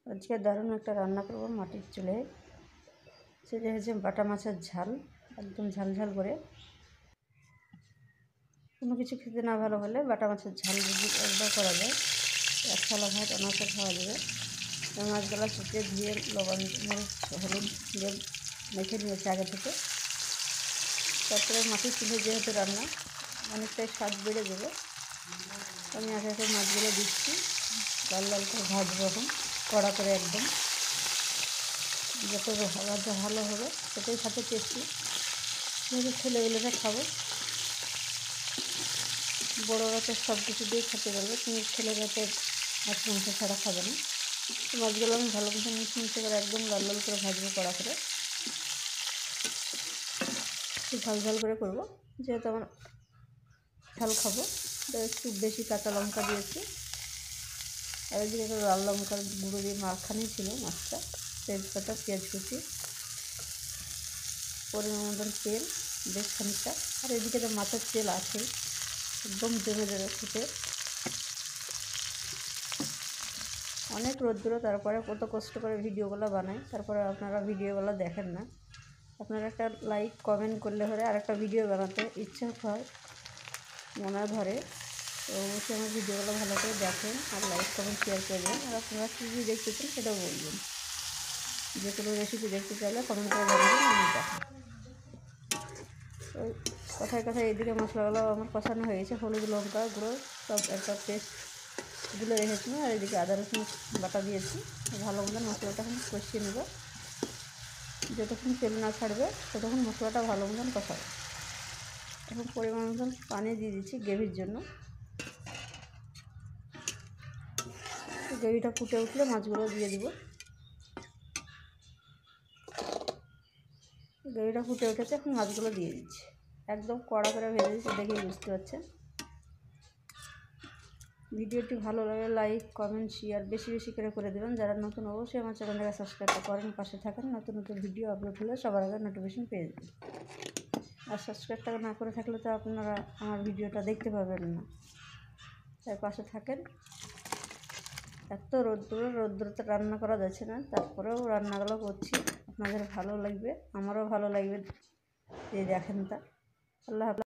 আজকে দারুণ একটা রান্না করব মাটির চুলায়। সেটা হচ্ছে বাটা মাছের ঝাল, একদম ঝাল ঝাল করে। কোনো কিছু খেতে না ভালো হলে বাটা মাছের ঝাল যদি একবার করা যায়, এক থালা ভাত অনায়াসে খাওয়া যাবে। মাছগুলো কেটে ধুয়ে লবণ মরিচ হলুদ দিয়ে মেখে নিয়েছে আগে থেকে। তারপরে মাটির চুলে যেহেতু রান্না, অনেকটাই স্বাদ বেড়ে যাবে। আমি আগে আগে মাছগুলো দিচ্ছি, লাল লাল করে ভাজবো এখন কড়া করে একদম। যত ভাজা ভালো হবে ততই খেতে টেস্টি। যেহেতু ছেলেগুলোকে খাবো, বড়োরা তো সব কিছু দিয়ে খেতে পারবে, কিন্তু ছেলেরা তো মাছ মাংস ছাড়া খাবে না। তো মাছগুলো আমি ভালো মতো মিশে করে একদম লাল লাল করে ভাজবো কড়া করে। একটু ঝাল ঝাল করে করবো, যেহেতু আমার ঝাল খাবো, তো একটু বেশি কাঁচা লঙ্কা দিয়েছি। আর এদিকে একটা লাল লঙ্কার গুঁড়ো দিয়ে মাখানি ছিল মাছটা, তেজপাতা পেঁয়াজ কুচি, পরিমাণ মতন তেল বেশ খানিকটা। আর এদিকে তো মাছের তেল আছে, একদম জমে জমে ফুটে। অনেক রোদ্দুর, তারপরে কত কষ্ট করে ভিডিওগুলো বানাই, তারপরে আপনারা ভিডিওগুলো দেখেন না। আপনারা একটা লাইক কমেন্ট করলে হলে আর একটা ভিডিও বানাতে ইচ্ছা হয়, মনে ধরে। তো অবশ্যই আমার ভিডিওগুলো ভালো করে দেখেন আর লাইক কমেন্ট শেয়ার করবেন। আর আপনারা কী কী দেখতে চান সেটাও বলবেন। যে কোনো রেসিপি দেখতে চাইলে কমেন্ট করে জানাবেন, আমি দেখেন। ওই কথায় কথায় এদিকে মশলাগুলো আমার কষানো হয়ে গেছে, হলুদ লঙ্কা গুঁড়ো সব একটা পেস্ট গুলো রেখেছিলাম। আর এদিকে আদা রসুন বাটা দিয়েছি। ভালো মতো মশলাটা এখন কষিয়ে নেব। যতক্ষণ তেল না ছাড়বে ততক্ষণ মশলাটা ভালো মতন কষাবো। এখন পরিমাণ মতন পানি দিয়ে দিচ্ছি গ্রেভির জন্য। গ্রেভিটা ফুটে উঠলে মাছগুলো দিয়ে দেবো। গ্রেভিটা ফুটে উঠেছে, এখন মাছগুলো দিয়ে দিচ্ছি। একদম কড়া করে ভেজে দিচ্ছি, দেখেই বুঝতে পারছেন। ভিডিওটি ভালো লাগে লাইক কমেন্ট শেয়ার বেশি বেশি করে দেবেন। যারা নতুন অবশ্যই আমার চ্যানেলটাকে সাবস্ক্রাইব করেন, পাশে থাকেন। নতুন নতুন ভিডিও আপলোড হলে সবার আগে নোটিফিকেশন পেয়ে যাবেন। আর সাবস্ক্রাইবটা না করে থাকলে তো আপনারা আমার ভিডিওটা দেখতে পাবেন না, তাই পাশে থাকেন। এত রোদ্দুরতে রান্না করা যাচ্ছে না, তারপরেও রান্নাগুলো করছি। আপনাদের ভালো লাগবে, আমারও ভালো লাগবে যে দেখেন তা। আল্লাহ হাফেজ।